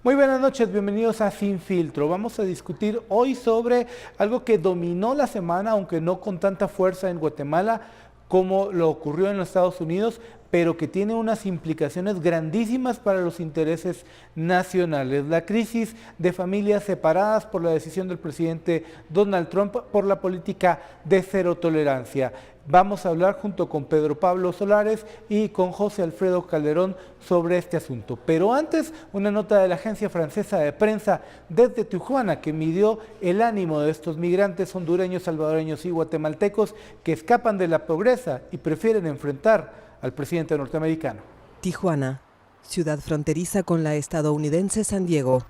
Muy buenas noches, bienvenidos a Sin Filtro. Vamos a discutir hoy sobre algo que dominó la semana, aunque no con tanta fuerza en Guatemala como lo ocurrió en los Estados Unidos, pero que tiene unas implicaciones grandísimas para los intereses nacionales. La crisis de familias separadas por la decisión del presidente Donald Trump por la política de cero tolerancia. Vamos a hablar junto con Pedro Pablo Solares y con José Alfredo Calderón sobre este asunto. Pero antes, una nota de la agencia francesa de prensa desde Tijuana que midió el ánimo de estos migrantes hondureños, salvadoreños y guatemaltecos que escapan de la pobreza y prefieren enfrentar al presidente norteamericano. Tijuana, ciudad fronteriza con la estadounidense San Diego.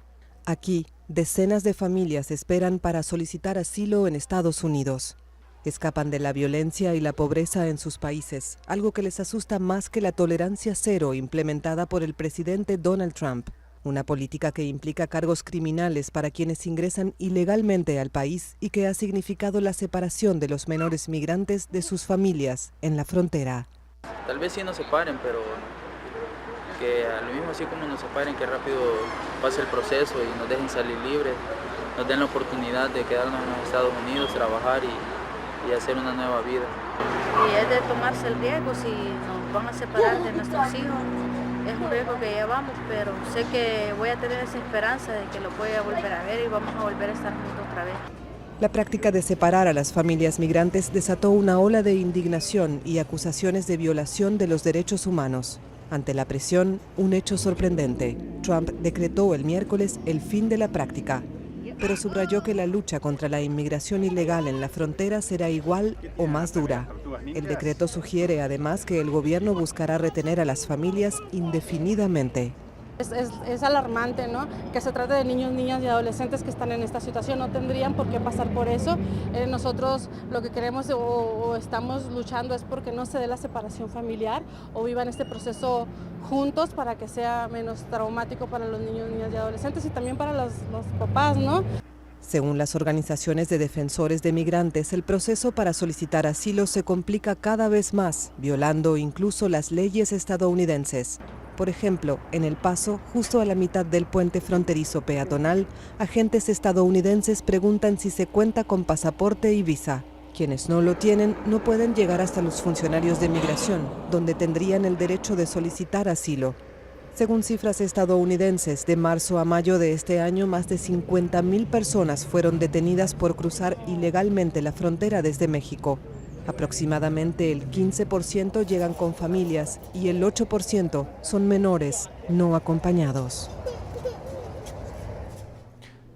Aquí, decenas de familias esperan para solicitar asilo en Estados Unidos. Escapan de la violencia y la pobreza en sus países, algo que les asusta más que la tolerancia cero implementada por el presidente Donald Trump, una política que implica cargos criminales para quienes ingresan ilegalmente al país y que ha significado la separación de los menores migrantes de sus familias en la frontera. Tal vez sí nos separen, pero que a lo mismo así como nos separen, que rápido pase el proceso y nos dejen salir libres, nos den la oportunidad de quedarnos en los Estados Unidos, trabajar y hacer una nueva vida. Y es de tomarse el riesgo si nos van a separar de nuestros hijos. Es un riesgo que llevamos, pero sé que voy a tener esa esperanza de que lo voy a volver a ver y vamos a volver a estar juntos otra vez. La práctica de separar a las familias migrantes desató una ola de indignación y acusaciones de violación de los derechos humanos. Ante la presión, un hecho sorprendente. Trump decretó el miércoles el fin de la práctica, pero subrayó que la lucha contra la inmigración ilegal en la frontera será igual o más dura. El decreto sugiere además que el gobierno buscará retener a las familias indefinidamente. Es alarmante, ¿no?, que se trate de niños, niñas y adolescentes que están en esta situación. No tendrían por qué pasar por eso. Nosotros lo que queremos o estamos luchando es porque no se dé la separación familiar o vivan este proceso juntos para que sea menos traumático para los niños, niñas y adolescentes y también para los papás, ¿no? Según las organizaciones de defensores de migrantes, el proceso para solicitar asilo se complica cada vez más, violando incluso las leyes estadounidenses. Por ejemplo, en El Paso, justo a la mitad del puente fronterizo peatonal, agentes estadounidenses preguntan si se cuenta con pasaporte y visa. Quienes no lo tienen no pueden llegar hasta los funcionarios de migración, donde tendrían el derecho de solicitar asilo. Según cifras estadounidenses, de marzo a mayo de este año, más de 50,000 personas fueron detenidas por cruzar ilegalmente la frontera desde México. Aproximadamente el 15% llegan con familias y el 8% son menores no acompañados.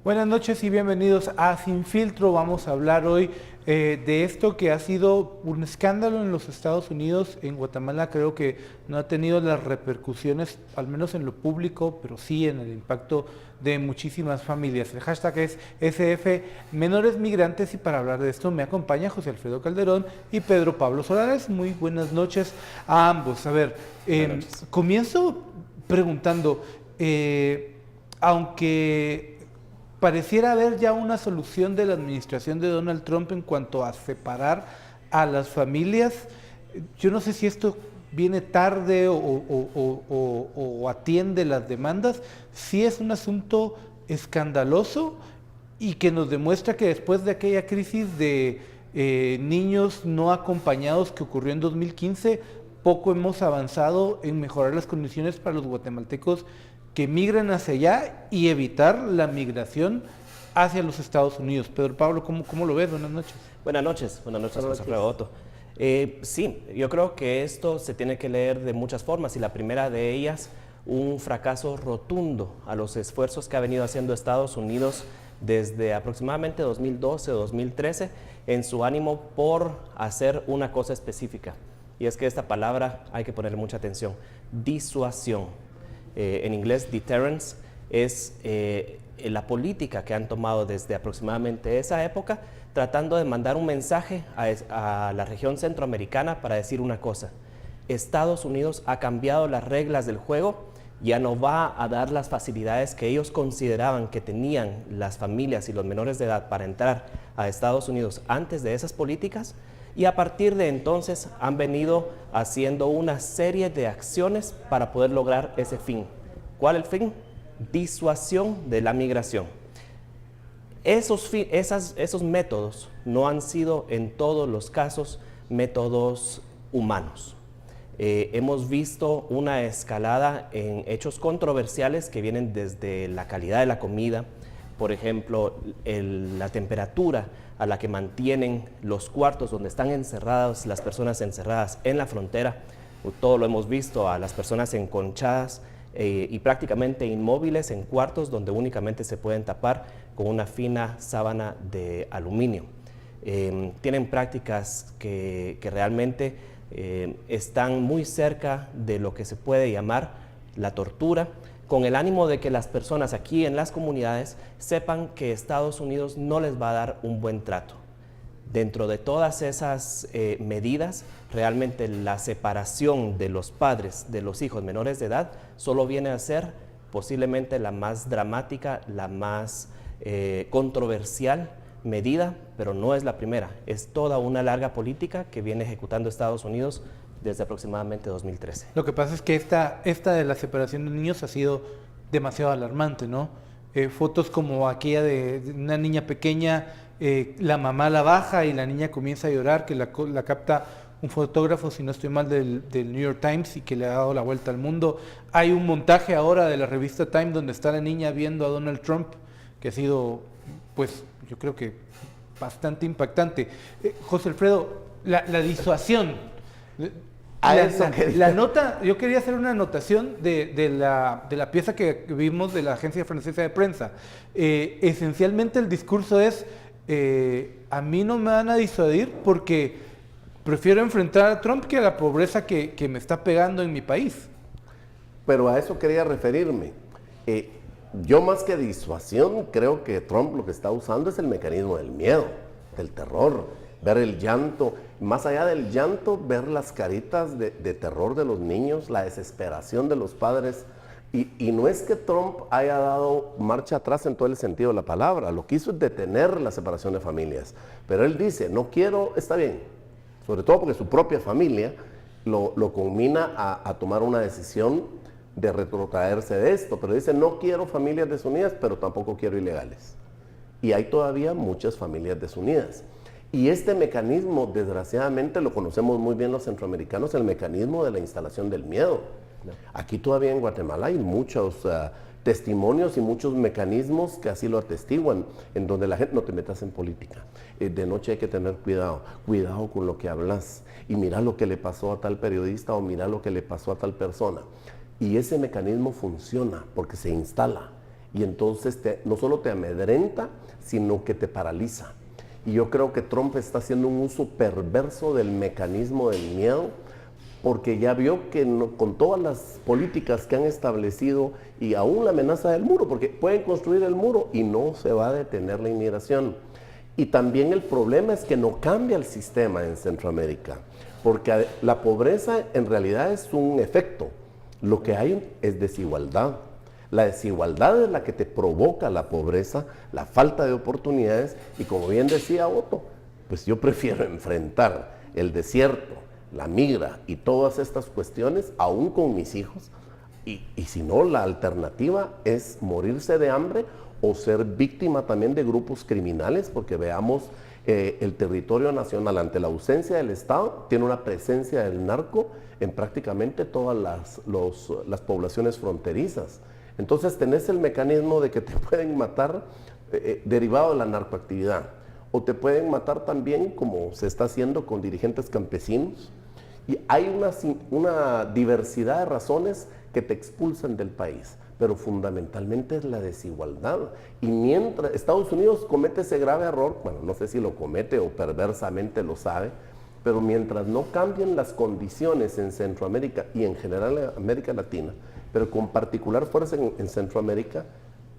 Buenas noches y bienvenidos a Sin Filtro. Vamos a hablar hoy de esto que ha sido un escándalo en los Estados Unidos. En Guatemala creo que no ha tenido las repercusiones, al menos en lo público, pero sí en el impacto de muchísimas familias. El hashtag es SF Menores Migrantes y para hablar de esto me acompaña José Alfredo Calderón y Pedro Pablo Solares. Muy buenas noches a ambos. A ver, comienzo preguntando, aunque pareciera haber ya una solución de la administración de Donald Trump en cuanto a separar a las familias, yo no sé si esto viene tarde o atiende las demandas. Sí es un asunto escandaloso y que nos demuestra que después de aquella crisis de niños no acompañados que ocurrió en 2015, poco hemos avanzado en mejorar las condiciones para los guatemaltecos que migran hacia allá y evitar la migración hacia los Estados Unidos. Pedro Pablo, ¿cómo lo ves? Buenas noches. Buenas noches, José Alfredo Otto. Sí, yo creo que esto se tiene que leer de muchas formas y la primera de ellas, un fracaso rotundo a los esfuerzos que ha venido haciendo Estados Unidos desde aproximadamente 2012 o 2013 en su ánimo por hacer una cosa específica. Y es que esta palabra hay que ponerle mucha atención, disuasión. En inglés, deterrence, es la política que han tomado desde aproximadamente esa época, tratando de mandar un mensaje a la región centroamericana para decir una cosa: Estados Unidos ha cambiado las reglas del juego, ya no va a dar las facilidades que ellos consideraban que tenían las familias y los menores de edad para entrar a Estados Unidos antes de esas políticas, y a partir de entonces han venido haciendo una serie de acciones para poder lograr ese fin. ¿Cuál el fin? disuasión de la migración. Esos métodos no han sido en todos los casos métodos humanos. Hemos visto una escalada en hechos controversiales que vienen desde la calidad de la comida, por ejemplo, la temperatura a la que mantienen los cuartos donde están encerradas las personas encerradas en la frontera. Todo lo hemos visto, a las personas enconchadas y prácticamente inmóviles en cuartos donde únicamente se pueden tapar con una fina sábana de aluminio. Tienen prácticas que realmente están muy cerca de lo que se puede llamar la tortura, con el ánimo de que las personas aquí en las comunidades sepan que Estados Unidos no les va a dar un buen trato. Dentro de todas esas medidas, realmente la separación de los padres de los hijos menores de edad solo viene a ser posiblemente la más dramática, la más controversial medida, pero no es la primera. Es toda una larga política que viene ejecutando Estados Unidos desde aproximadamente 2013. Lo que pasa es que esta de la separación de niños ha sido demasiado alarmante, ¿no? Fotos como aquella de una niña pequeña, la mamá la baja y la niña comienza a llorar, que la capta un fotógrafo, si no estoy mal, del New York Times y que le ha dado la vuelta al mundo. Hay un montaje ahora de la revista Time donde está la niña viendo a Donald Trump, que ha sido, pues, yo creo que bastante impactante. José Alfredo, la disuasión. La nota, yo quería hacer una anotación de la pieza que vimos de la agencia francesa de prensa. Esencialmente el discurso es, a mí no me van a disuadir porque prefiero enfrentar a Trump que a la pobreza que me está pegando en mi país. Pero a eso quería referirme. Yo más que disuasión, creo que Trump lo que está usando es el mecanismo del miedo, del terror, ver el llanto, más allá del llanto, ver las caritas de terror de los niños, la desesperación de los padres. Y no es que Trump haya dado marcha atrás en todo el sentido de la palabra, lo que hizo es detener la separación de familias. Pero él dice, no quiero, está bien, sobre todo porque su propia familia lo conmina a tomar una decisión de retrotraerse de esto, pero dice, no quiero familias desunidas, pero tampoco quiero ilegales. Y hay todavía muchas familias desunidas. Y este mecanismo, desgraciadamente, lo conocemos muy bien los centroamericanos, el mecanismo de la instalación del miedo. Aquí todavía en Guatemala hay muchos testimonios y muchos mecanismos que así lo atestiguan, en donde la gente, no te metas en política, de noche hay que tener cuidado con lo que hablas, y mira lo que le pasó a tal periodista o mira lo que le pasó a tal persona. Y ese mecanismo funciona porque se instala, y entonces no solo te amedrenta, sino que te paraliza. Y yo creo que Trump está haciendo un uso perverso del mecanismo del miedo, porque ya vio que con todas las políticas que han establecido y aún la amenaza del muro, porque pueden construir el muro y no se va a detener la inmigración. Y también el problema es que no cambia el sistema en Centroamérica, porque la pobreza en realidad es un efecto. Lo que hay es desigualdad. La desigualdad es la que te provoca la pobreza, la falta de oportunidades, y como bien decía Otto, pues yo prefiero enfrentar el desierto, la migra y todas estas cuestiones, aún con mis hijos, y si no, la alternativa es morirse de hambre o ser víctima también de grupos criminales, porque veamos, el territorio nacional ante la ausencia del Estado tiene una presencia del narco en prácticamente todas las poblaciones fronterizas. Entonces tenés el mecanismo de que te pueden matar derivado de la narcoactividad, o te pueden matar también como se está haciendo con dirigentes campesinos, y hay una diversidad de razones que te expulsan del país, pero fundamentalmente es la desigualdad. Y mientras Estados Unidos comete ese grave error, bueno, no sé si lo comete o perversamente lo sabe, pero mientras no cambien las condiciones en Centroamérica y en general en América Latina, pero con particular fuerza en Centroamérica,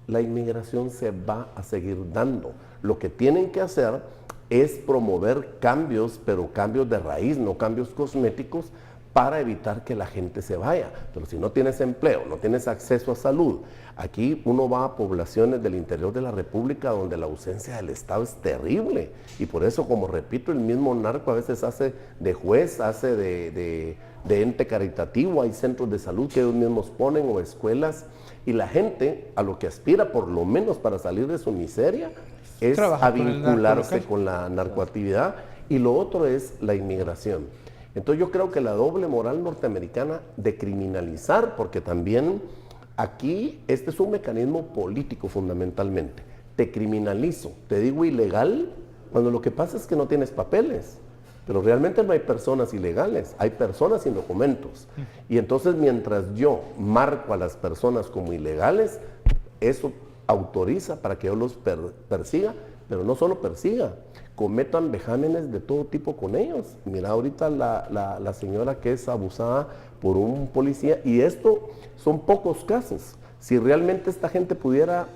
la inmigración se va a seguir dando. Lo que tienen que hacer es promover cambios, pero cambios de raíz, no cambios cosméticos, para evitar que la gente se vaya. Pero si no tienes empleo, no tienes acceso a salud, aquí uno va a poblaciones del interior de la República donde la ausencia del Estado es terrible. Y por eso, como repito, el mismo narco a veces hace de juez, hace de ente caritativo. Hay centros de salud que ellos mismos ponen o escuelas. Y la gente a lo que aspira, por lo menos para salir de su miseria, es a vincularse con la narcoactividad. Y lo otro es la inmigración. Entonces yo creo que la doble moral norteamericana de criminalizar, porque también aquí este es un mecanismo político fundamentalmente. Te criminalizo, te digo ilegal, cuando lo que pasa es que no tienes papeles. Pero realmente no hay personas ilegales, hay personas sin documentos. Y entonces mientras yo marco a las personas como ilegales, eso autoriza para que yo los persiga, pero no solo persiga, cometan vejámenes de todo tipo con ellos. Mira ahorita la señora que es abusada por un policía, y esto son pocos casos. Si realmente esta gente pudiera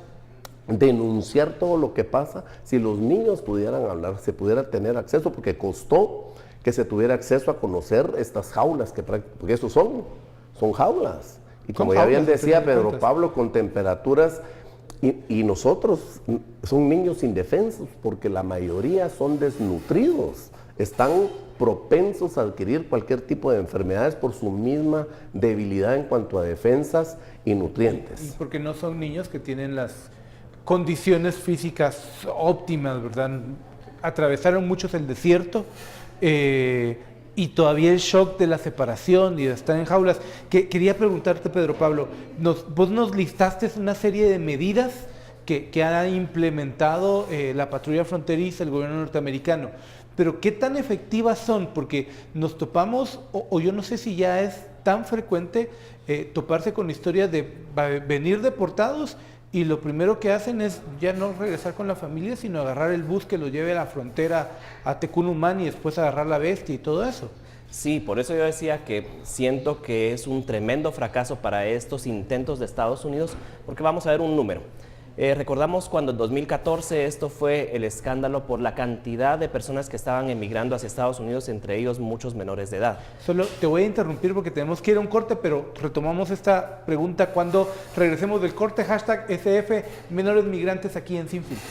denunciar todo lo que pasa, si los niños pudieran hablar, se pudiera tener acceso, porque costó que se tuviera acceso a conocer estas jaulas, porque eso son jaulas. Y como ya bien decía Pedro Pablo, con temperaturas, y nosotros son niños indefensos, porque la mayoría son desnutridos, están propensos a adquirir cualquier tipo de enfermedades por su misma debilidad en cuanto a defensas y nutrientes. Y porque no son niños que tienen las condiciones físicas óptimas, ¿verdad? Atravesaron muchos el desierto, y todavía el shock de la separación y de estar en jaulas. Quería preguntarte, Pedro Pablo, vos nos listaste una serie de medidas que ha implementado la patrulla fronteriza, el gobierno norteamericano, pero ¿qué tan efectivas son? Porque nos topamos, o yo no sé si ya es tan frecuente toparse con historias de venir deportados, y lo primero que hacen es ya no regresar con la familia, sino agarrar el bus que los lleve a la frontera a Tecunumán y después agarrar la bestia y todo eso. Sí, por eso yo decía que siento que es un tremendo fracaso para estos intentos de Estados Unidos, porque vamos a ver un número. Recordamos cuando en 2014 esto fue el escándalo por la cantidad de personas que estaban emigrando hacia Estados Unidos, entre ellos muchos menores de edad. Solo te voy a interrumpir porque tenemos que ir a un corte, pero retomamos esta pregunta cuando regresemos del corte. Hashtag SF Menores Migrantes aquí en Sin Filtro.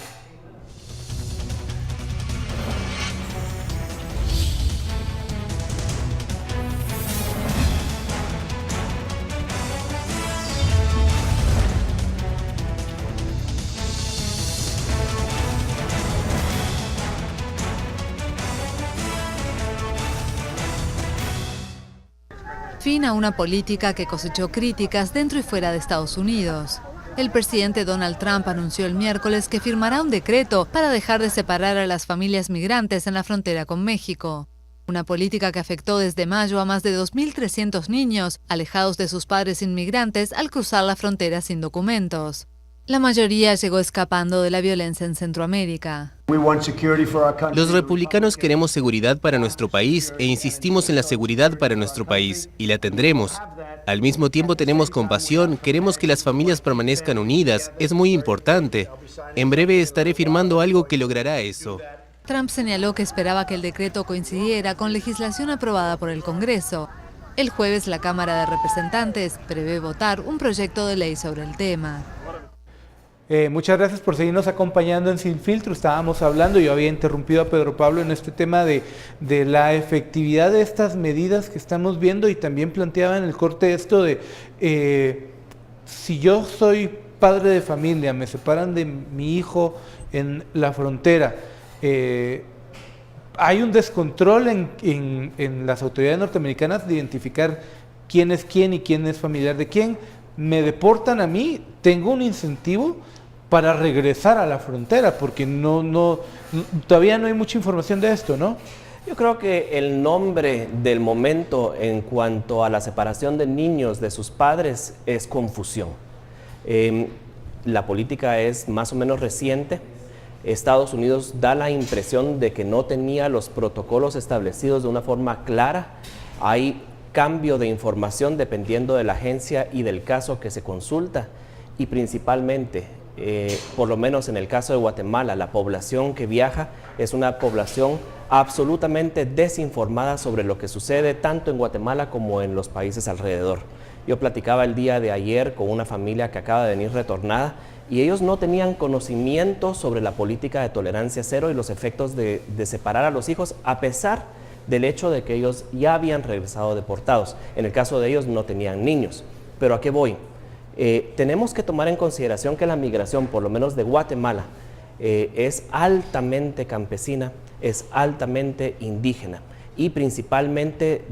Fin a una política que cosechó críticas dentro y fuera de Estados Unidos. El presidente Donald Trump anunció el miércoles que firmará un decreto para dejar de separar a las familias migrantes en la frontera con México. Una política que afectó desde mayo a más de 2.300 niños alejados de sus padres inmigrantes al cruzar la frontera sin documentos. La mayoría llegó escapando de la violencia en Centroamérica. Los republicanos queremos seguridad para nuestro país e insistimos en la seguridad para nuestro país, y la tendremos. Al mismo tiempo tenemos compasión, queremos que las familias permanezcan unidas, es muy importante. En breve estaré firmando algo que logrará eso. Trump señaló que esperaba que el decreto coincidiera con legislación aprobada por el Congreso. El jueves la Cámara de Representantes prevé votar un proyecto de ley sobre el tema. Muchas gracias por seguirnos acompañando en Sin Filtro. Estábamos hablando, yo había interrumpido a Pedro Pablo en este tema de la efectividad de estas medidas que estamos viendo, y también planteaba en el corte esto de si yo soy padre de familia, me separan de mi hijo en la frontera, hay un descontrol en las autoridades norteamericanas de identificar quién es quién y quién es familiar de quién. Me deportan a mí, tengo un incentivo para regresar a la frontera, porque todavía no hay mucha información de esto, ¿no? Yo creo que el nombre del momento en cuanto a la separación de niños de sus padres es confusión. La política es más o menos reciente. Estados Unidos da la impresión de que no tenía los protocolos establecidos de una forma clara. Hay cambio de información dependiendo de la agencia y del caso que se consulta, y principalmente por lo menos en el caso de Guatemala, la población que viaja es una población absolutamente desinformada sobre lo que sucede tanto en Guatemala como en los países alrededor. Yo platicaba el día de ayer con una familia que acaba de venir retornada y ellos no tenían conocimiento sobre la política de tolerancia cero y los efectos de separar a los hijos, a pesar del hecho de que ellos ya habían regresado deportados. En el caso de ellos no tenían niños. ¿Pero a qué voy? Tenemos que tomar en consideración que la migración, por lo menos de Guatemala, es altamente campesina, es altamente indígena y principalmente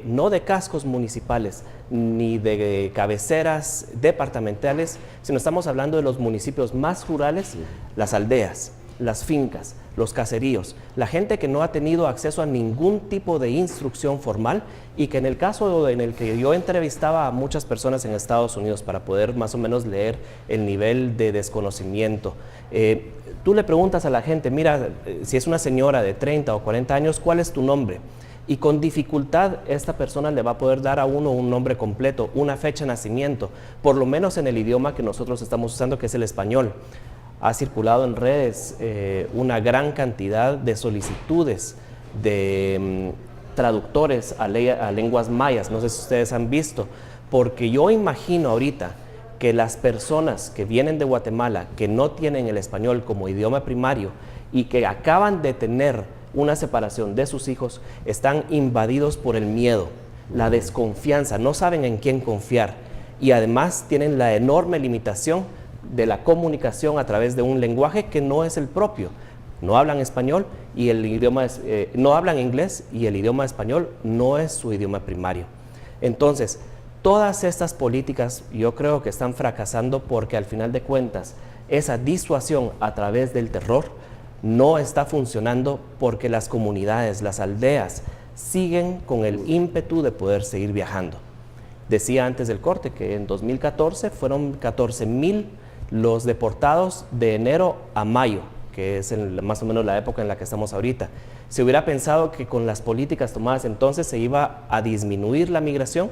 no de cascos municipales ni de cabeceras departamentales, sino estamos hablando de los municipios más rurales, las aldeas, las fincas, los caseríos, la gente que no ha tenido acceso a ningún tipo de instrucción formal y que en el caso en el que yo entrevistaba a muchas personas en Estados Unidos para poder más o menos leer el nivel de desconocimiento, tú le preguntas a la gente, mira, si es una señora de 30 o 40 años, ¿cuál es tu nombre? Y con dificultad esta persona le va a poder dar a uno un nombre completo, una fecha de nacimiento, por lo menos en el idioma que nosotros estamos usando, que es el español. Ha circulado en redes una gran cantidad de solicitudes de traductores a lenguas mayas, no sé si ustedes han visto, porque yo imagino ahorita que las personas que vienen de Guatemala, que no tienen el español como idioma primario y que acaban de tener una separación de sus hijos, están invadidos por el miedo, la desconfianza, no saben en quién confiar y además tienen la enorme limitación de la comunicación a través de un lenguaje que no es el propio. No hablan español y no hablan inglés y el idioma español no es su idioma primario. Entonces, todas estas políticas yo creo que están fracasando porque al final de cuentas esa disuasión a través del terror no está funcionando porque las comunidades, las aldeas siguen con el ímpetu de poder seguir viajando. Decía antes del corte que en 2014 fueron 14,000 los deportados de enero a mayo, que es más o menos la época en la que estamos ahorita. Se hubiera pensado que con las políticas tomadas entonces se iba a disminuir la migración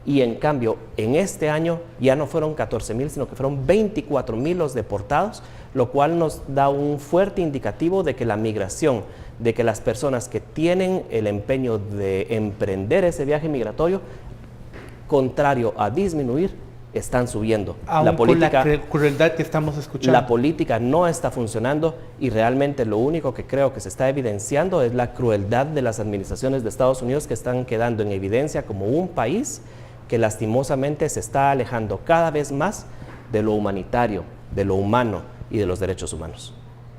y en cambio en este año ya no fueron 14,000 sino que fueron 24,000 los deportados, lo cual nos da un fuerte indicativo de que la migración, de que las personas que tienen el empeño de emprender ese viaje migratorio, contrario a disminuir, están subiendo. Aún la política, con la crueldad que estamos escuchando. La política no está funcionando y realmente lo único que creo que se está evidenciando es la crueldad de las administraciones de Estados Unidos que están quedando en evidencia como un país que lastimosamente se está alejando cada vez más de lo humanitario, de lo humano y de los derechos humanos.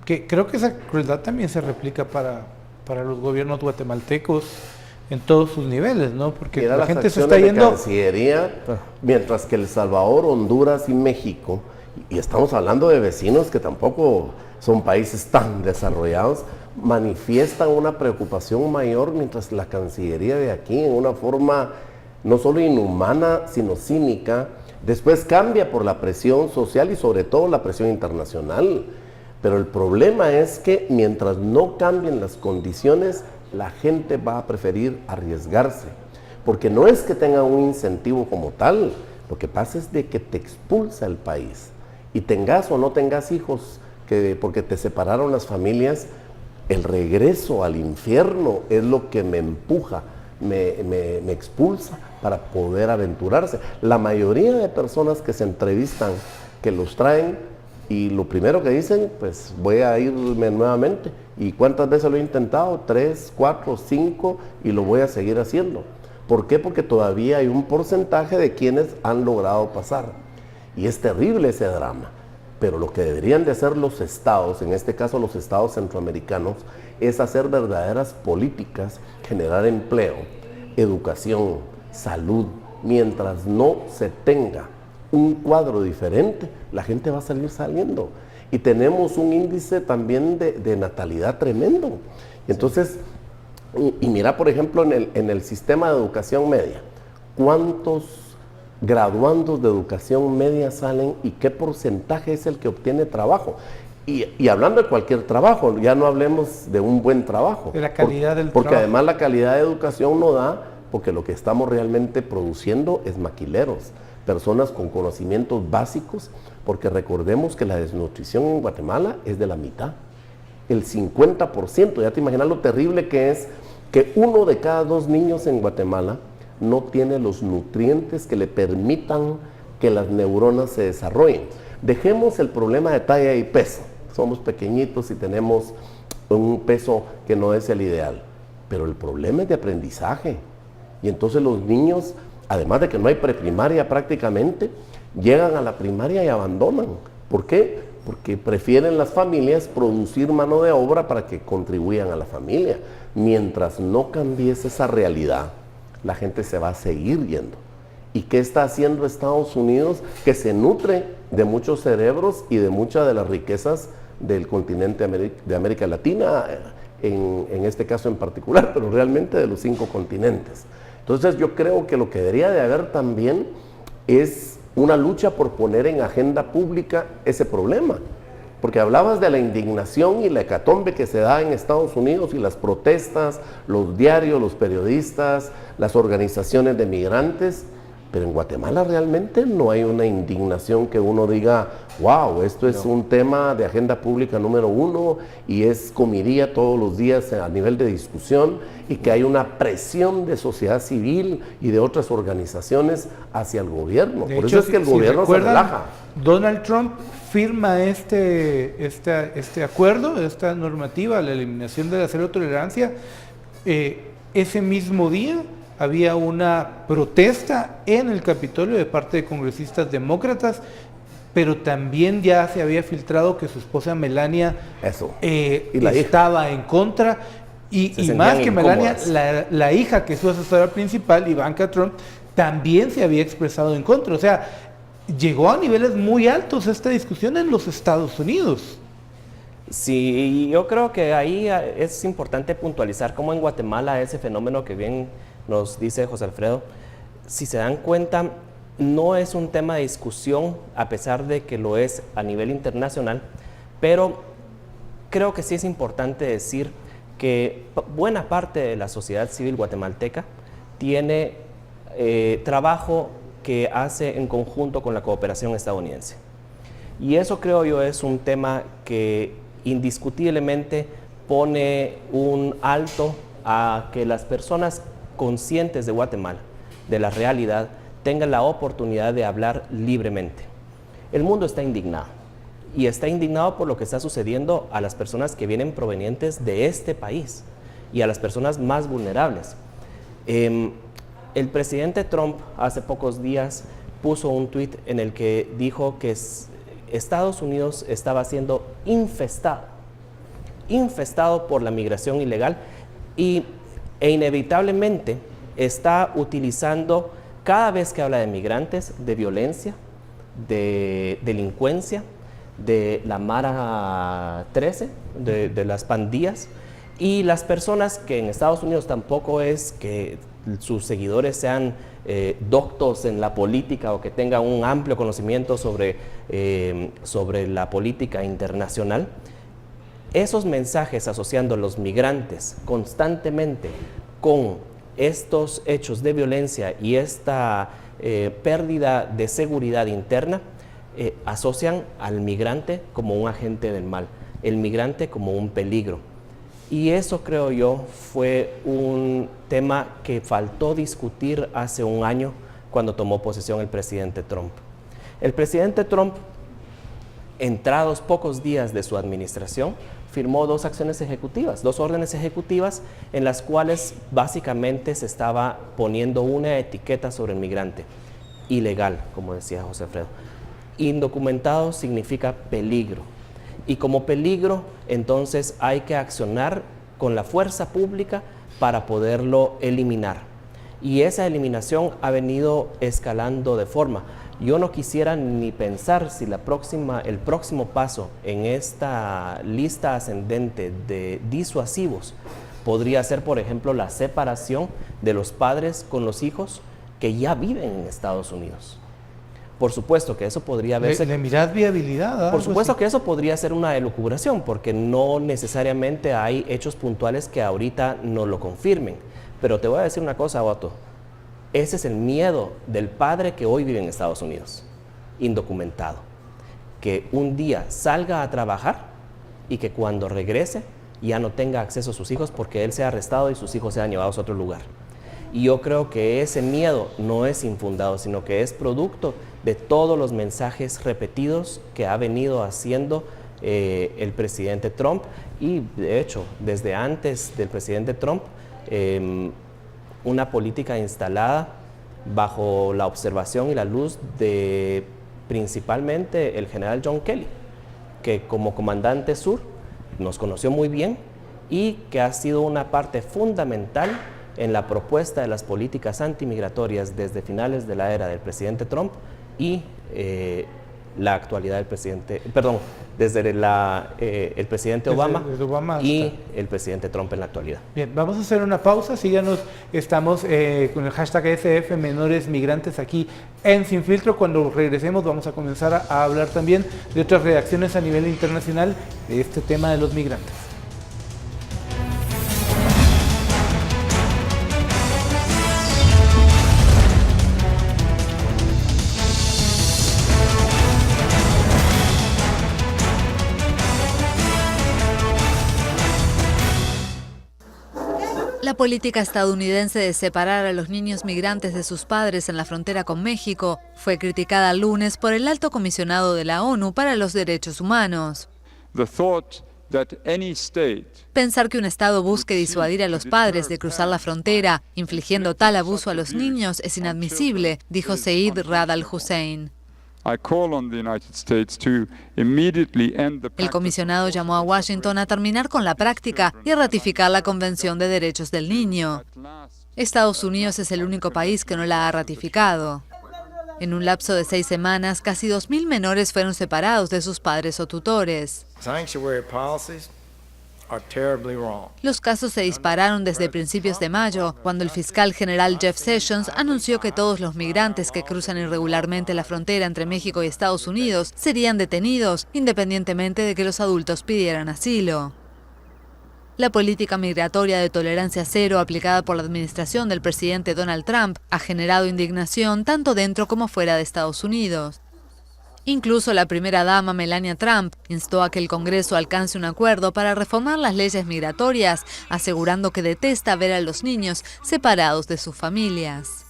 Que creo que esa crueldad también se replica para los gobiernos guatemaltecos en todos sus niveles, ¿no? Porque la gente se está yendo. Cancillería, mientras que El Salvador, Honduras y México, y estamos hablando de vecinos que tampoco son países tan desarrollados, manifiestan una preocupación mayor, mientras la Cancillería de aquí, en una forma no solo inhumana, sino cínica, después cambia por la presión social y sobre todo la presión internacional. Pero el problema es que mientras no cambien las condiciones, la gente va a preferir arriesgarse, porque no es que tenga un incentivo como tal, lo que pasa es de que te expulsa el país, y tengas o no tengas hijos, porque te separaron las familias, el regreso al infierno es lo que me empuja, me expulsa para poder aventurarse. La mayoría de personas que se entrevistan, que los traen, y lo primero que dicen, pues voy a irme nuevamente. ¿Y cuántas veces lo he intentado? 3, 4, 5 y lo voy a seguir haciendo. ¿Por qué? Porque todavía hay un porcentaje de quienes han logrado pasar. Y es terrible ese drama. Pero lo que deberían de hacer los estados, en este caso los estados centroamericanos, es hacer verdaderas políticas, generar empleo, educación, salud. Mientras no se tenga un cuadro diferente, la gente va a salir saliendo. Y tenemos un índice también de natalidad tremendo. Entonces, y mira, por ejemplo, en el sistema de educación media, ¿cuántos graduandos de educación media salen y qué porcentaje es el que obtiene trabajo? Y hablando de cualquier trabajo, ya no hablemos de un buen trabajo. De la calidad del porque trabajo. Además la calidad de educación no da, porque lo que estamos realmente produciendo es maquileros. personas con conocimientos básicos, porque recordemos que la desnutrición en Guatemala es de la mitad, el 50%. Ya te imaginas lo terrible que es que 1 de cada 2 niños en Guatemala no tiene los nutrientes que le permitan que las neuronas se desarrollen. Dejemos el problema de talla y peso. Somos pequeñitos y tenemos un peso que no es el ideal. Pero el problema es de aprendizaje. Y entonces los niños, además de que no hay preprimaria prácticamente, llegan a la primaria y abandonan. ¿Por qué? Porque prefieren las familias producir mano de obra para que contribuyan a la familia. Mientras no cambies esa realidad, la gente se va a seguir yendo. ¿Y qué está haciendo Estados Unidos? Que se nutre de muchos cerebros y de muchas de las riquezas del continente de América Latina, en este caso en particular, pero realmente de los 5 continentes. Entonces yo creo que lo que debería de haber también es una lucha por poner en agenda pública ese problema. Porque hablabas de la indignación y la hecatombe que se da en Estados Unidos y las protestas, los diarios, los periodistas, las organizaciones de migrantes, pero en Guatemala realmente no hay una indignación que uno diga, wow, esto es un tema de agenda pública número 1 y es comidilla todos los días a nivel de discusión, y que hay una presión de sociedad civil y de otras organizaciones hacia el gobierno. Por eso es que el gobierno se relaja. Donald Trump firma este acuerdo, esta normativa, la eliminación de la cero tolerancia. Ese mismo día había una protesta en el Capitolio de parte de congresistas demócratas, pero también ya se había filtrado que su esposa Melania estaba en contra, y más que Melania, la hija, que es su asesora principal, Ivanka Trump, también se había expresado en contra. O sea, llegó a niveles muy altos esta discusión en los Estados Unidos. Sí, yo creo que ahí es importante puntualizar cómo en Guatemala ese fenómeno que bien nos dice José Alfredo, si se dan cuenta, no es un tema de discusión, a pesar de que lo es a nivel internacional, pero creo que sí es importante decir que buena parte de la sociedad civil guatemalteca tiene trabajo que hace en conjunto con la cooperación estadounidense. Y eso creo yo es un tema que indiscutiblemente pone un alto a que las personas conscientes de Guatemala, de la realidad, tengan la oportunidad de hablar libremente. El mundo está indignado, y está indignado por lo que está sucediendo a las personas que vienen provenientes de este país y a las personas más vulnerables. El presidente Trump hace pocos días puso un tuit en el que dijo que Estados Unidos estaba siendo infestado por la migración ilegal, e inevitablemente está utilizando, cada vez que habla de migrantes, de violencia, de delincuencia, de la Mara 13, de las pandillas, y las personas que en Estados Unidos tampoco es que sus seguidores sean doctos en la política o que tengan un amplio conocimiento sobre la política internacional. Esos mensajes asociando a los migrantes constantemente con estos hechos de violencia y esta pérdida de seguridad interna, asocian al migrante como un agente del mal, el migrante como un peligro. Y eso, creo yo, fue un tema que faltó discutir hace un año cuando tomó posesión el presidente Trump. El presidente Trump, entrados pocos días de su administración, firmó 2 acciones ejecutivas, 2 órdenes ejecutivas en las cuales básicamente se estaba poniendo una etiqueta sobre el migrante. Ilegal, como decía José Alfredo. Indocumentado significa peligro. Y como peligro, entonces hay que accionar con la fuerza pública para poderlo eliminar. Y esa eliminación ha venido escalando de forma. Yo no quisiera ni pensar si el próximo paso en esta lista ascendente de disuasivos podría ser, por ejemplo, la separación de los padres con los hijos que ya viven en Estados Unidos. Por supuesto que eso podría verse... ¿Le mirás viabilidad? Por supuesto que eso podría ser una elucubración, porque no necesariamente hay hechos puntuales que ahorita no lo confirmen. Pero te voy a decir una cosa, Otto. Ese es el miedo del padre que hoy vive en Estados Unidos, indocumentado, que un día salga a trabajar y que cuando regrese ya no tenga acceso a sus hijos porque él sea arrestado y sus hijos sean llevados a otro lugar. Y yo creo que ese miedo no es infundado, sino que es producto de todos los mensajes repetidos que ha venido haciendo el presidente Trump, y de hecho, desde antes del presidente Trump, una política instalada bajo la observación y la luz de principalmente el general John Kelly, que como comandante sur nos conoció muy bien y que ha sido una parte fundamental en la propuesta de las políticas antimigratorias desde finales de la era del presidente Trump y la actualidad del presidente, perdón, desde el presidente Obama, y el presidente Trump en la actualidad. Bien, vamos a hacer una pausa, síganos, estamos con el hashtag SF Menores Migrantes aquí en Sin Filtro. Cuando regresemos vamos a comenzar a hablar también de otras reacciones a nivel internacional de este tema de los migrantes. La política estadounidense de separar a los niños migrantes de sus padres en la frontera con México fue criticada el lunes por el alto comisionado de la ONU para los Derechos Humanos. Pensar que un Estado busque disuadir a los padres de cruzar la frontera, infligiendo tal abuso a los niños, es inadmisible, dijo Zeid Ra'ad al-Hussein. El comisionado llamó a Washington a terminar con la práctica y a ratificar la Convención de Derechos del Niño. Estados Unidos es el único país que no la ha ratificado. En un lapso de 6 semanas, casi 2.000 menores fueron separados de sus padres o tutores. Los casos se dispararon desde principios de mayo, cuando el fiscal general Jeff Sessions anunció que todos los migrantes que cruzan irregularmente la frontera entre México y Estados Unidos serían detenidos, independientemente de que los adultos pidieran asilo. La política migratoria de tolerancia cero aplicada por la administración del presidente Donald Trump ha generado indignación tanto dentro como fuera de Estados Unidos. Incluso la primera dama Melania Trump instó a que el Congreso alcance un acuerdo para reformar las leyes migratorias, asegurando que detesta ver a los niños separados de sus familias.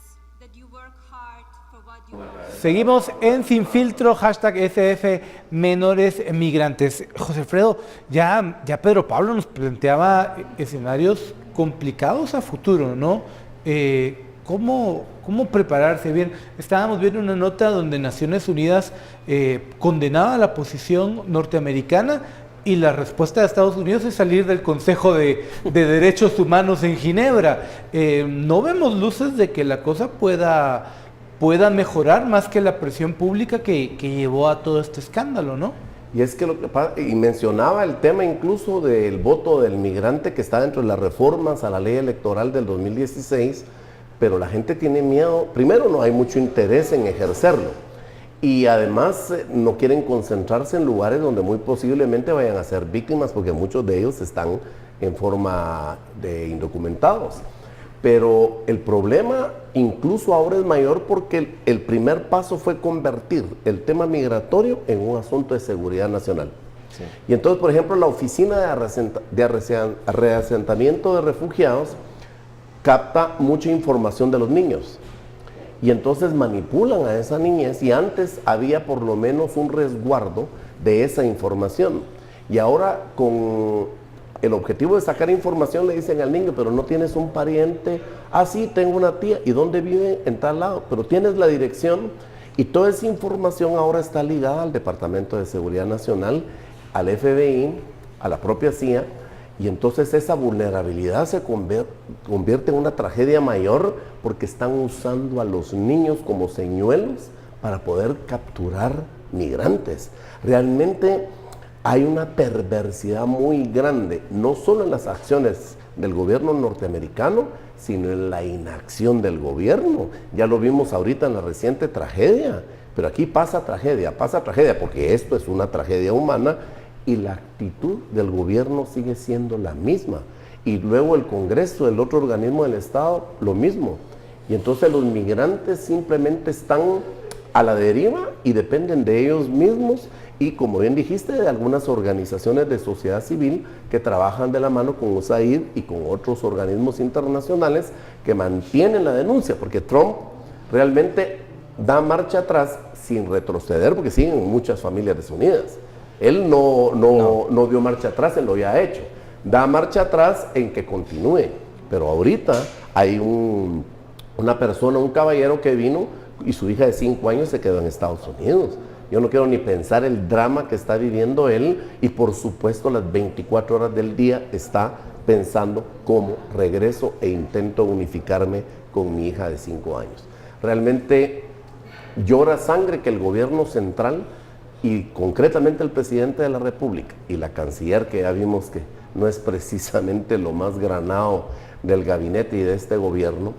Seguimos en Sin Filtro, hashtag SF Menores Migrantes. José Alfredo, ya Pedro Pablo nos planteaba escenarios complicados a futuro, ¿no? ¿Cómo prepararse? Bien, estábamos viendo una nota donde Naciones Unidas condenaba la posición norteamericana y la respuesta de Estados Unidos es salir del Consejo de Derechos Humanos en Ginebra. No vemos luces de que la cosa pueda mejorar más que la presión pública que llevó a todo este escándalo, ¿no? Y es que y mencionaba el tema incluso del voto del migrante que está dentro de las reformas a la ley electoral del 2016, pero la gente tiene miedo. Primero, no hay mucho interés en ejercerlo, y además no quieren concentrarse en lugares donde muy posiblemente vayan a ser víctimas, porque muchos de ellos están en forma de indocumentados. Pero el problema incluso ahora es mayor porque el primer paso fue convertir el tema migratorio en un asunto de seguridad nacional. Sí. Y entonces, por ejemplo, la Oficina de Reasentamiento de Refugiados capta mucha información de los niños. Y entonces manipulan a esa niñez, y antes había por lo menos un resguardo de esa información. Y ahora, con el objetivo de sacar información, le dicen al niño, pero no tienes un pariente. Ah, sí, tengo una tía. ¿Y dónde vive? En tal lado. Pero tienes la dirección. Y toda esa información ahora está ligada al Departamento de Seguridad Nacional, al FBI, a la propia CIA. Y entonces esa vulnerabilidad se convierte en una tragedia mayor, porque están usando a los niños como señuelos para poder capturar migrantes. Realmente hay una perversidad muy grande, no solo en las acciones del gobierno norteamericano, sino en la inacción del gobierno. Ya lo vimos ahorita en la reciente tragedia, pero aquí pasa tragedia, porque esto es una tragedia humana, y la actitud del gobierno sigue siendo la misma. Y luego el Congreso, el otro organismo del Estado, lo mismo. Y entonces los migrantes simplemente están a la deriva y dependen de ellos mismos y, como bien dijiste, de algunas organizaciones de sociedad civil que trabajan de la mano con USAID y con otros organismos internacionales que mantienen la denuncia, porque Trump realmente da marcha atrás sin retroceder, porque siguen muchas familias desunidas. Él no dio marcha atrás en lo ya hecho, da marcha atrás en que continúe, pero ahorita hay una persona, un caballero que vino y su hija de 5 años se quedó en Estados Unidos. Yo no quiero ni pensar el drama que está viviendo él y por supuesto las 24 horas del día está pensando cómo regreso e intento unificarme con mi hija de 5 años. Realmente llora sangre que el gobierno central y concretamente el presidente de la República y la canciller, que ya vimos que no es precisamente lo más granado del gabinete y de este gobierno,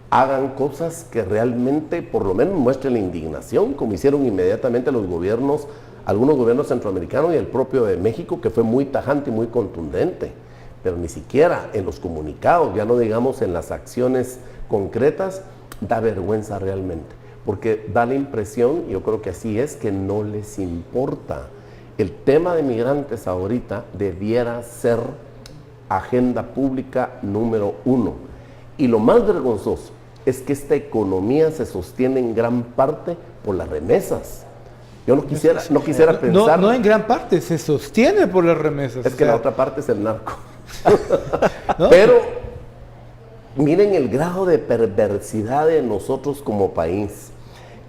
hagan cosas que realmente por lo menos muestren la indignación, como hicieron inmediatamente los gobiernos, algunos gobiernos centroamericanos y el propio de México, que fue muy tajante y muy contundente, pero ni siquiera en los comunicados, ya no digamos en las acciones concretas, da vergüenza realmente, porque da la impresión, y yo creo que así es, que no les importa. El tema de migrantes ahorita debiera ser agenda pública número 1. Y lo más vergonzoso es que esta economía se sostiene en gran parte por las remesas. Yo no quisiera pensar... No en gran parte, se sostiene por las remesas. Es que la otra parte es el narco. ¿No? Pero miren el grado de perversidad de nosotros como país,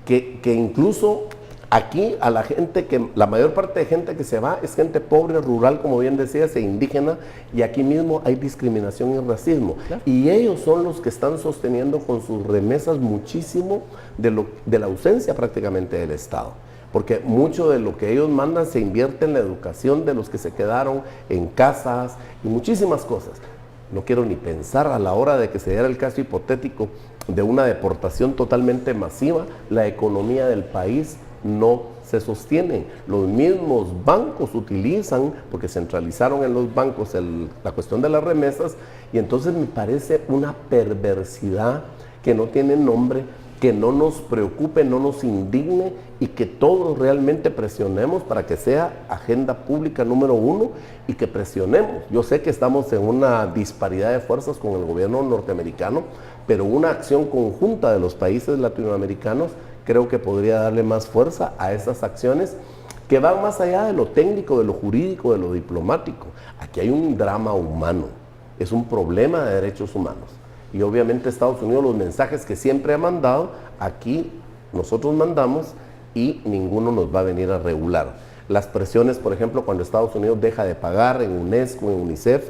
que incluso aquí a la gente, la mayor parte de gente que se va es gente pobre, rural, como bien decías, e indígena, y aquí mismo hay discriminación y racismo. Claro. Y ellos son los que están sosteniendo con sus remesas muchísimo de la ausencia prácticamente del Estado. Porque mucho de lo que ellos mandan se invierte en la educación de los que se quedaron, en casas y muchísimas cosas. No quiero ni pensar a la hora de que se diera el caso hipotético de una deportación totalmente masiva, la economía del país no se sostiene. Los mismos bancos utilizan, porque centralizaron en los bancos la cuestión de las remesas, y entonces me parece una perversidad que no tiene nombre, que no nos preocupe, no nos indigne y que todos realmente presionemos para que sea agenda pública número 1 y que presionemos. Yo sé que estamos en una disparidad de fuerzas con el gobierno norteamericano, pero una acción conjunta de los países latinoamericanos creo que podría darle más fuerza a esas acciones que van más allá de lo técnico, de lo jurídico, de lo diplomático. Aquí hay un drama humano, es un problema de derechos humanos. Y obviamente Estados Unidos, los mensajes que siempre ha mandado, aquí nosotros mandamos y ninguno nos va a venir a regular. Las presiones, por ejemplo, cuando Estados Unidos deja de pagar en UNESCO, en UNICEF,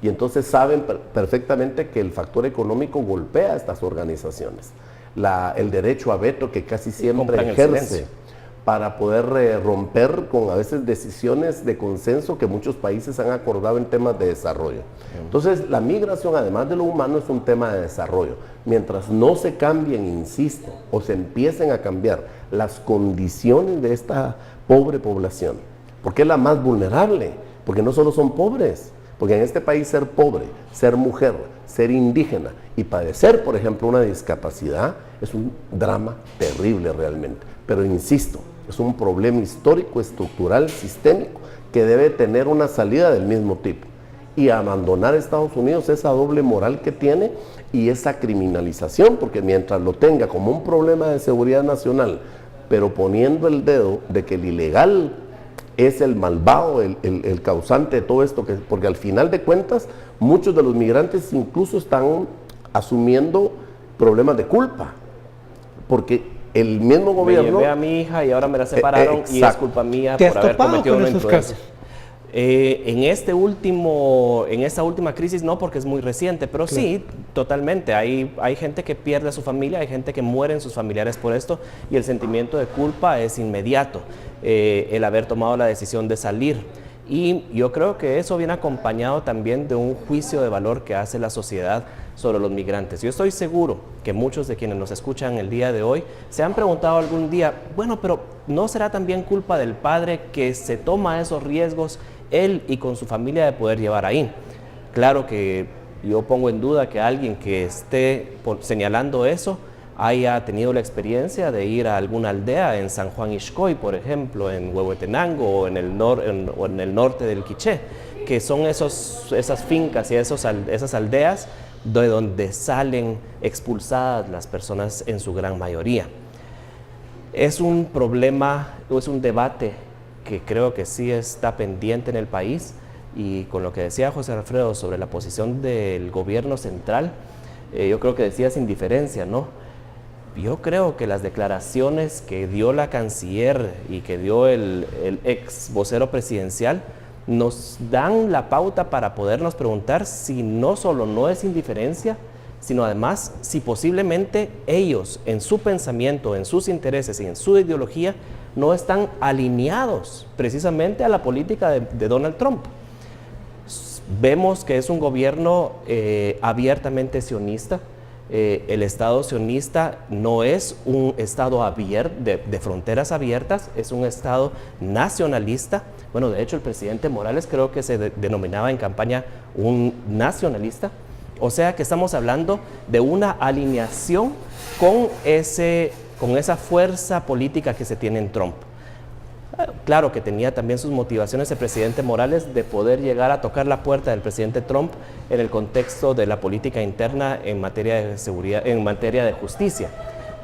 y entonces saben perfectamente que el factor económico golpea a estas organizaciones. El derecho a veto que casi siempre ejerce para poder romper con a veces decisiones de consenso que muchos países han acordado en temas de desarrollo. Entonces la migración, además de lo humano, es un tema de desarrollo. Mientras no se cambien, insisto, o se empiecen a cambiar las condiciones de esta pobre población, porque es la más vulnerable, porque no solo son pobres, porque en este país ser pobre, ser mujer, ser indígena y padecer, por ejemplo, una discapacidad es un drama terrible realmente. Pero insisto, es un problema histórico, estructural, sistémico, que debe tener una salida del mismo tipo. Y abandonar Estados Unidos esa doble moral que tiene y esa criminalización, porque mientras lo tenga como un problema de seguridad nacional, pero poniendo el dedo de que el ilegal es el malvado, el causante de todo esto, porque al final de cuentas muchos de los migrantes incluso están asumiendo problemas de culpa, porque el mismo gobierno... Me llevé a mi hija y ahora me la separaron y es culpa mía por haber cometido una imprudencia. En esta última crisis no, porque es muy reciente, pero claro, sí, totalmente. Hay gente que pierde a su familia, hay gente que mueren sus familiares por esto y el sentimiento de culpa es inmediato, el haber tomado la decisión de salir. Y yo creo que eso viene acompañado también de un juicio de valor que hace la sociedad sobre los migrantes. Yo estoy seguro que muchos de quienes nos escuchan el día de hoy se han preguntado algún día, bueno, pero ¿no será también culpa del padre que se toma esos riesgos él y con su familia de poder llevar ahí? Claro que Yo pongo en duda que alguien que esté señalando eso haya tenido la experiencia de ir a alguna aldea en San Juan Ixcoy, por ejemplo, en Huehuetenango o en el norte del Quiché, que son esas fincas y esas aldeas de donde salen expulsadas las personas en su gran mayoría. Es un problema, es un debate que creo que sí está pendiente en el país, y con lo que decía José Alfredo sobre la posición del gobierno central, yo creo que decía sin diferencia, ¿no? Yo creo que las declaraciones que dio la canciller y que dio el ex vocero presidencial nos dan la pauta para podernos preguntar si no solo no es indiferencia, sino además si posiblemente ellos en su pensamiento, en sus intereses y en su ideología no están alineados precisamente a la política de Donald Trump. Vemos que es un gobierno abiertamente sionista. El Estado sionista no es un Estado abierto, de fronteras abiertas, es un Estado nacionalista. Bueno, de hecho el presidente Morales creo que se denominaba en campaña un nacionalista. O sea que estamos hablando de una alineación con esa fuerza política que se tiene en Trump. Claro que tenía también sus motivaciones el presidente Morales de poder llegar a tocar la puerta del presidente Trump en el contexto de la política interna en materia de seguridad, en materia de justicia.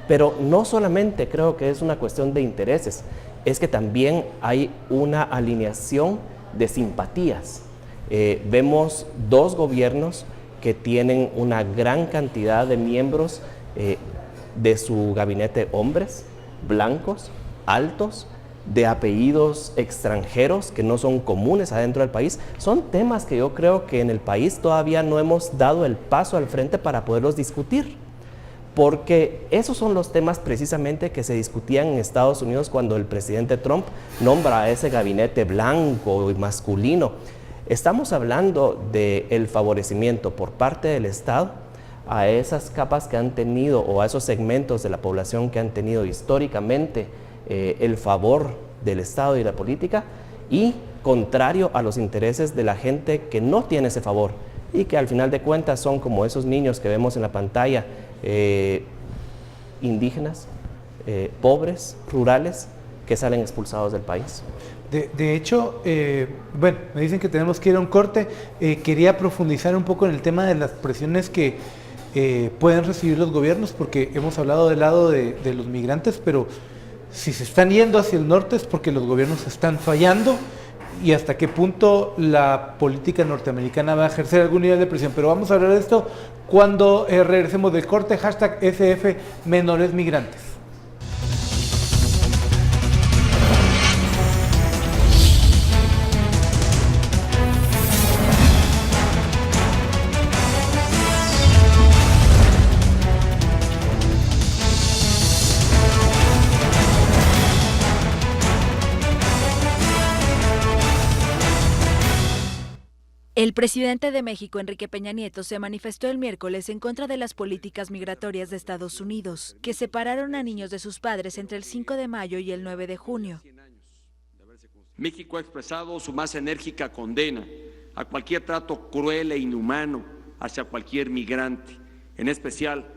Pero no solamente creo que es una cuestión de intereses, es que también hay una alineación de simpatías. Vemos dos gobiernos que tienen una gran cantidad de miembros de su gabinete, hombres, blancos, altos, de apellidos extranjeros que no son comunes adentro del país. Son temas que yo creo que en el país todavía no hemos dado el paso al frente para poderlos discutir, porque esos son los temas precisamente que se discutían en Estados Unidos cuando el presidente Trump nombra a ese gabinete blanco y masculino. Estamos hablando del favorecimiento por parte del Estado a esas capas que han tenido, o a esos segmentos de la población que han tenido históricamente el favor del Estado y la política, y contrario a los intereses de la gente que no tiene ese favor y que al final de cuentas son como esos niños que vemos en la pantalla, indígenas, pobres, rurales, que salen expulsados del país. De hecho, bueno, me dicen que tenemos que ir a un corte. Quería profundizar un poco en el tema de las presiones que pueden recibir los gobiernos, porque hemos hablado del lado de los migrantes, pero si se están yendo hacia el norte es porque los gobiernos están fallando, y hasta qué punto la política norteamericana va a ejercer algún nivel de presión. Pero vamos a hablar de esto cuando regresemos del corte. Hashtag SF Menores Migrantes. El presidente de México, Enrique Peña Nieto, se manifestó el miércoles en contra de las políticas migratorias de Estados Unidos, que separaron a niños de sus padres entre el 5 de mayo y el 9 de junio. México ha expresado su más enérgica condena a cualquier trato cruel e inhumano hacia cualquier migrante, en especial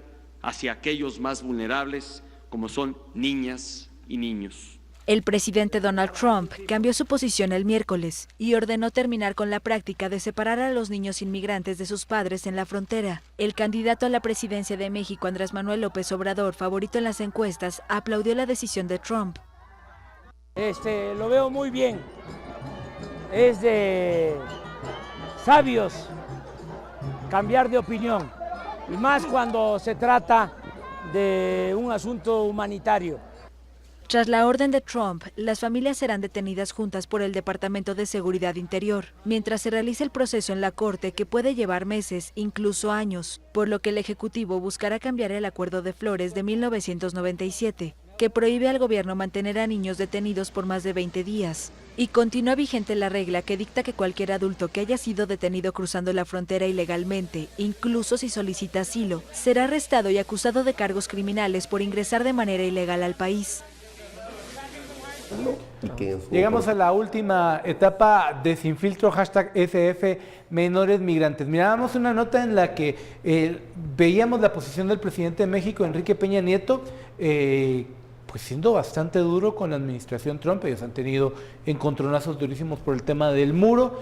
hacia aquellos más vulnerables, como son niñas y niños. El presidente Donald Trump cambió su posición el miércoles y ordenó terminar con la práctica de separar a los niños inmigrantes de sus padres en la frontera. El candidato a la presidencia de México, Andrés Manuel López Obrador, favorito en las encuestas, aplaudió la decisión de Trump. Lo veo muy bien. Es de sabios cambiar de opinión, y más cuando se trata de un asunto humanitario. Tras la orden de Trump, las familias serán detenidas juntas por el Departamento de Seguridad Interior, mientras se realiza el proceso en la Corte, que puede llevar meses, incluso años, por lo que el Ejecutivo buscará cambiar el Acuerdo de Flores de 1997, que prohíbe al gobierno mantener a niños detenidos por más de 20 días. Y continúa vigente la regla que dicta que cualquier adulto que haya sido detenido cruzando la frontera ilegalmente, incluso si solicita asilo, será arrestado y acusado de cargos criminales por ingresar de manera ilegal al país. Y que en su Llegamos a la última etapa de Sin Filtro, #SF Menores Migrantes. Mirábamos una nota en la que veíamos la posición del presidente de México, Enrique Peña Nieto, pues siendo bastante duro con la administración Trump. Ellos han tenido encontronazos durísimos por el tema del muro,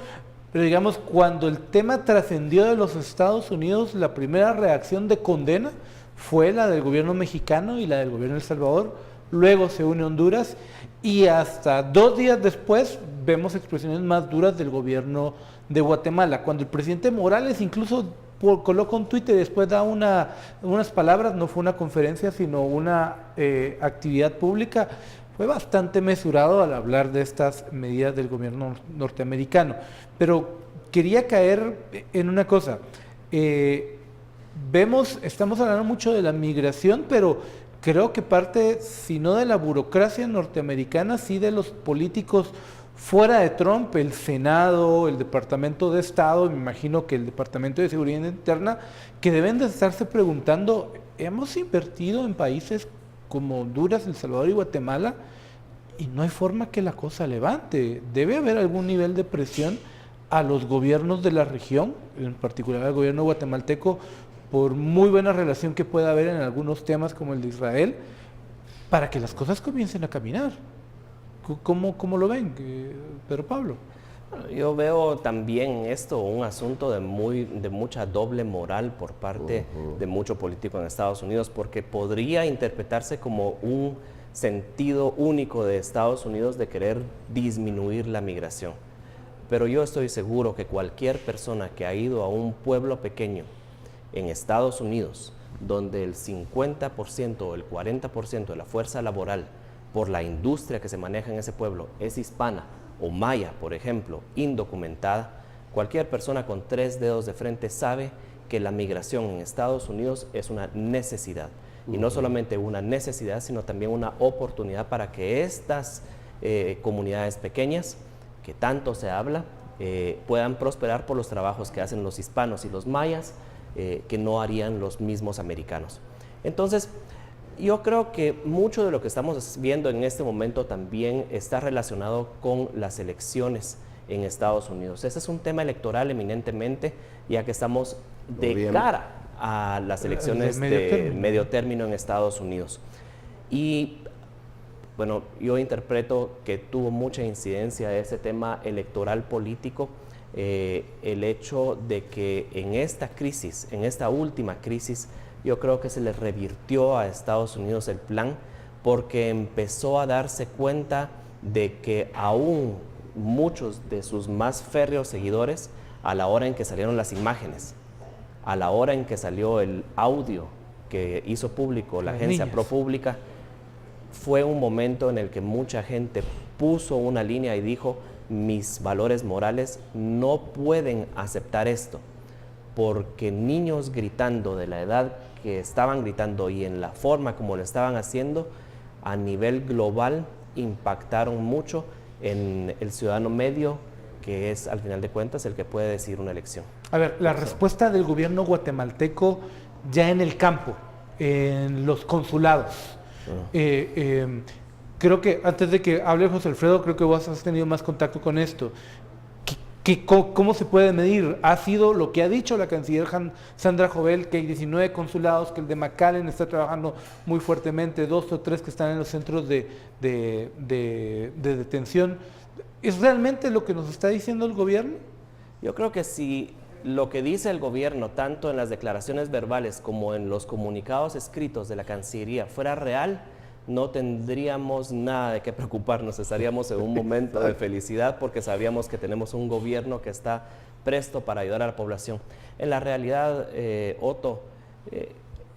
pero digamos, cuando el tema trascendió de los Estados Unidos, la primera reacción de condena fue la del gobierno mexicano y la del gobierno de El Salvador. Luego se une Honduras y hasta 2 días después vemos expresiones más duras del gobierno de Guatemala. Cuando el presidente Morales incluso coloca un Twitter y después da unas palabras, no fue una conferencia sino una actividad pública, fue bastante mesurado al hablar de estas medidas del gobierno norteamericano. Pero quería caer en una cosa. Estamos hablando mucho de la migración, pero creo que parte, si no de la burocracia norteamericana, sí de los políticos fuera de Trump, el Senado, el Departamento de Estado, me imagino que el Departamento de Seguridad Interna, que deben de estarse preguntando, ¿hemos invertido en países como Honduras, El Salvador y Guatemala y no hay forma que la cosa levante? Debe haber algún nivel de presión a los gobiernos de la región, en particular al gobierno guatemalteco, por muy buena relación que pueda haber en algunos temas como el de Israel, para que las cosas comiencen a caminar. ¿Cómo lo ven, Pedro Pablo? Bueno, yo veo también esto un asunto de mucha doble moral por parte de mucho político en Estados Unidos, porque podría interpretarse como un sentido único de Estados Unidos de querer disminuir la migración. Pero yo estoy seguro que cualquier persona que ha ido a un pueblo pequeño en Estados Unidos, donde el 50% o el 40% de la fuerza laboral por la industria que se maneja en ese pueblo es hispana o maya, por ejemplo, indocumentada, cualquier persona con 3 dedos de frente sabe que la migración en Estados Unidos es una necesidad. Y no solamente una necesidad, sino también una oportunidad para que estas comunidades pequeñas, que tanto se habla, puedan prosperar por los trabajos que hacen los hispanos y los mayas, que no harían los mismos americanos. Entonces, yo creo que mucho de lo que estamos viendo en este momento también está relacionado con las elecciones en Estados Unidos. Ese es un tema electoral eminentemente, ya que estamos de cara a las elecciones de medio término en Estados Unidos. Y bueno, yo interpreto que tuvo mucha incidencia ese tema electoral político, el hecho de que en esta crisis, en esta última crisis, yo creo que se le revirtió a Estados Unidos el plan, porque empezó a darse cuenta de que aún muchos de sus más férreos seguidores, a la hora en que salieron las imágenes, a la hora en que salió el audio que hizo público la agencia ProPublica, fue un momento en el que mucha gente puso una línea y dijo: mis valores morales no pueden aceptar esto, porque niños gritando de la edad que estaban gritando y en la forma como lo estaban haciendo, a nivel global impactaron mucho en el ciudadano medio, que es al final de cuentas el que puede decidir una elección. A ver, la respuesta del gobierno guatemalteco ya en el campo, en los consulados. Creo que antes de que hable José Alfredo, creo que vos has tenido más contacto con esto. ¿Cómo se puede medir? Ha sido lo que ha dicho la canciller Sandra Jovel, que hay 19 consulados, que el de McAllen está trabajando muy fuertemente, 2 o 3 que están en los centros de detención. ¿Es realmente lo que nos está diciendo el gobierno? Yo creo que si lo que dice el gobierno, tanto en las declaraciones verbales como en los comunicados escritos de la Cancillería, fuera real, no tendríamos nada de qué preocuparnos, estaríamos en un momento de felicidad porque sabíamos que tenemos un gobierno que está presto para ayudar a la población. En la realidad, Otto,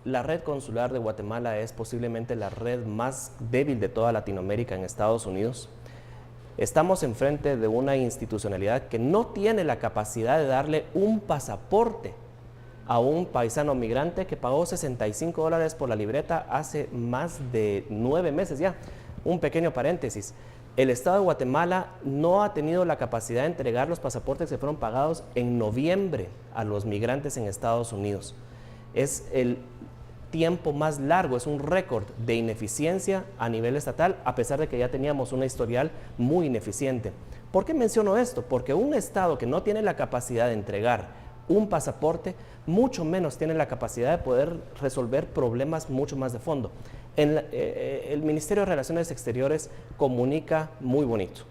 la red consular de Guatemala es posiblemente la red más débil de toda Latinoamérica en Estados Unidos. Estamos enfrente de una institucionalidad que no tiene la capacidad de darle un pasaporte a un paisano migrante que pagó $65 por la libreta hace más de 9 meses ya. Un pequeño paréntesis. El Estado de Guatemala no ha tenido la capacidad de entregar los pasaportes que fueron pagados en noviembre a los migrantes en Estados Unidos. Es tiempo más largo, es un récord de ineficiencia a nivel estatal, a pesar de que ya teníamos una historial muy ineficiente. ¿Por qué menciono esto? Porque un estado que no tiene la capacidad de entregar un pasaporte, mucho menos tiene la capacidad de poder resolver problemas mucho más de fondo. El Ministerio de Relaciones Exteriores comunica muy bonito.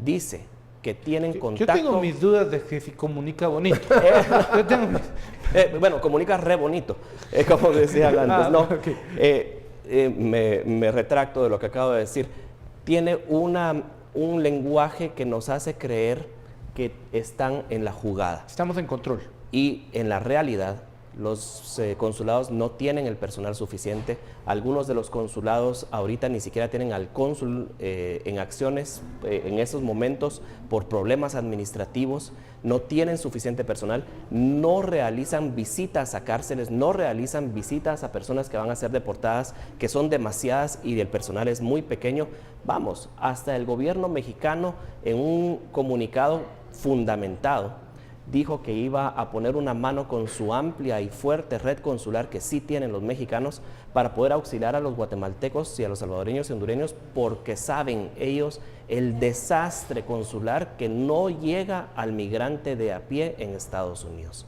Dice que tienen contacto... Yo tengo mis dudas de que si comunica bonito. Bueno, comunica re bonito, como decía antes. No, okay. Me retracto de lo que acabo de decir. Tiene un lenguaje que nos hace creer que están en la jugada. Estamos en control. Y en la realidad, los consulados no tienen el personal suficiente. Algunos de los consulados ahorita ni siquiera tienen al cónsul en acciones en esos momentos por problemas administrativos. No tienen suficiente personal, no realizan visitas a cárceles, no realizan visitas a personas que van a ser deportadas, que son demasiadas y el personal es muy pequeño. Vamos, hasta el gobierno mexicano en un comunicado fundamentado dijo que iba a poner una mano con su amplia y fuerte red consular que sí tienen los mexicanos para poder auxiliar a los guatemaltecos y a los salvadoreños y hondureños, porque saben ellos el desastre consular que no llega al migrante de a pie en Estados Unidos.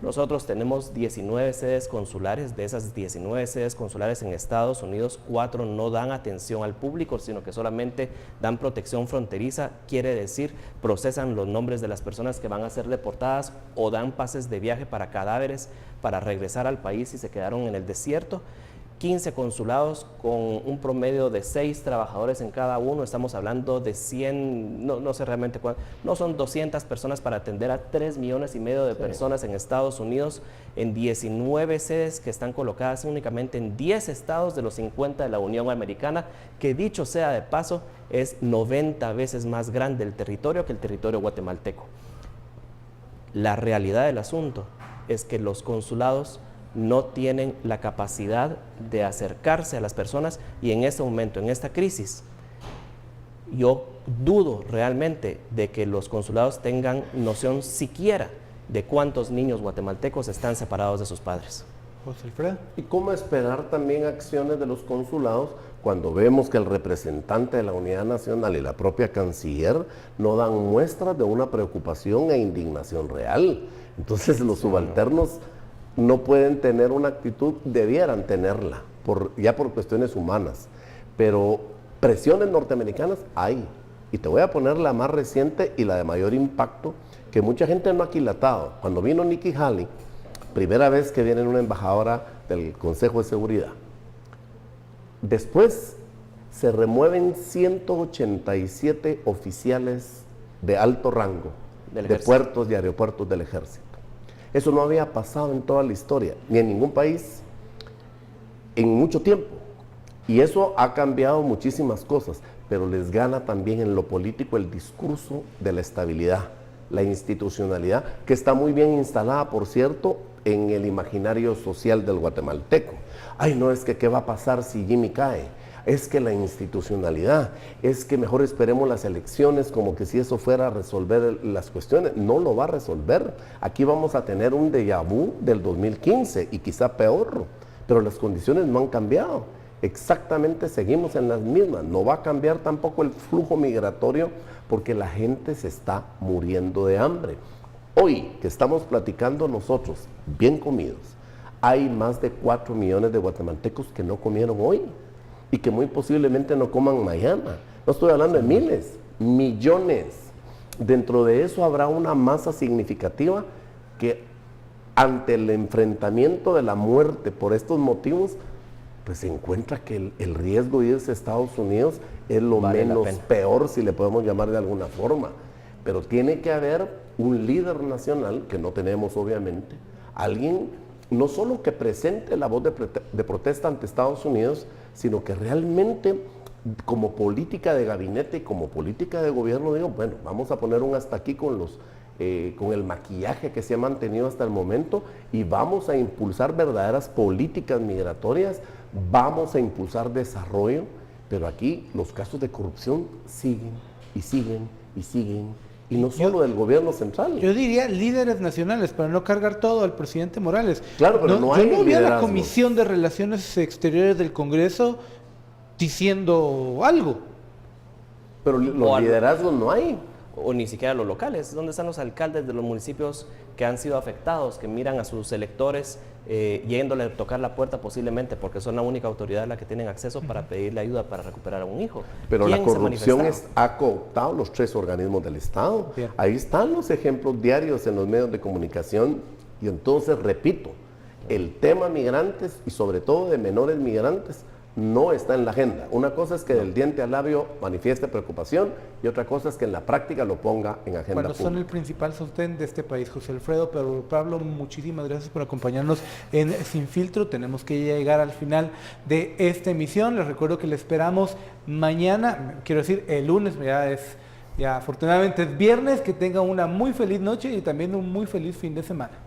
Nosotros tenemos 19 sedes consulares. De esas 19 sedes consulares en Estados Unidos, 4 no dan atención al público, sino que solamente dan protección fronteriza, quiere decir, procesan los nombres de las personas que van a ser deportadas o dan pases de viaje para cadáveres para regresar al país si se quedaron en el desierto. 15 consulados con un promedio de 6 trabajadores en cada uno, estamos hablando de 100, no sé realmente cuánto, no son 200 personas para atender a 3,5 millones de personas en Estados Unidos, en 19 sedes que están colocadas únicamente en 10 estados de los 50 de la Unión Americana, que dicho sea de paso, es 90 veces más grande el territorio que el territorio guatemalteco. La realidad del asunto es que los consulados no tienen la capacidad de acercarse a las personas y en este momento, en esta crisis, yo dudo realmente de que los consulados tengan noción siquiera de cuántos niños guatemaltecos están separados de sus padres. José Alfredo. ¿Y cómo esperar también acciones de los consulados cuando vemos que el representante de la Unidad Nacional y la propia canciller no dan muestras de una preocupación e indignación real? Entonces los subalternos no pueden tener una actitud, debieran tenerla, ya por cuestiones humanas, pero presiones norteamericanas hay, y te voy a poner la más reciente y la de mayor impacto, que mucha gente no ha aquilatado. Cuando vino Nikki Haley, primera vez que viene una embajadora del Consejo de Seguridad, después se remueven 187 oficiales de alto rango de puertos y aeropuertos del ejército. Eso no había pasado en toda la historia, ni en ningún país, en mucho tiempo. Y eso ha cambiado muchísimas cosas, pero les gana también en lo político el discurso de la estabilidad, la institucionalidad, que está muy bien instalada, por cierto, en el imaginario social del guatemalteco. Ay, no, es que ¿qué va a pasar si Jimmy cae? Es que la institucionalidad, es que mejor esperemos las elecciones, como que si eso fuera a resolver las cuestiones. No lo va a resolver. Aquí vamos a tener un déjà vu del 2015 y quizá peor, pero las condiciones no han cambiado. Exactamente seguimos en las mismas. No va a cambiar tampoco el flujo migratorio porque la gente se está muriendo de hambre. Hoy que estamos platicando nosotros, bien comidos, hay más de 4 millones de guatemaltecos que no comieron hoy y que muy posiblemente no coman mañana. No estoy hablando de miles, millones. Dentro de eso habrá una masa significativa que ante el enfrentamiento de la muerte por estos motivos, pues se encuentra que el riesgo de irse a Estados Unidos es lo menos peor, si le podemos llamar de alguna forma. Pero tiene que haber un líder nacional, que no tenemos obviamente, alguien no solo que presente la voz de protesta ante Estados Unidos, sino que realmente como política de gabinete y como política de gobierno digo, bueno, vamos a poner un hasta aquí con el maquillaje que se ha mantenido hasta el momento y vamos a impulsar verdaderas políticas migratorias, vamos a impulsar desarrollo, pero aquí los casos de corrupción siguen y siguen y siguen Y no solo del gobierno central. Yo diría líderes nacionales, para no cargar todo al presidente Morales. Claro, pero no hay yo no vi a la liderazgo. Comisión de Relaciones Exteriores del Congreso diciendo algo. Pero los liderazgos no hay. O ni siquiera los locales. ¿Dónde están los alcaldes de los municipios que han sido afectados, que miran a sus electores yéndole a tocar la puerta posiblemente, porque son la única autoridad a la que tienen acceso para pedirle ayuda para recuperar a un hijo? Pero la ¿Quién se corrupción manifestaron? ha cooptado los 3 organismos del Estado. Bien. Ahí están los ejemplos diarios en los medios de comunicación. Y entonces, repito, el tema migrantes y sobre todo de menores migrantes no está en la agenda. Una cosa es que del diente al labio manifieste preocupación y otra cosa es que en la práctica lo ponga en agenda Bueno, son pública. el principal sostén de este país, José Alfredo. Pero Pablo, muchísimas gracias por acompañarnos en Sin Filtro. Tenemos que llegar al final de esta emisión. Les recuerdo que le esperamos mañana, quiero decir el lunes, ya afortunadamente es viernes. Que tengan una muy feliz noche y también un muy feliz fin de semana.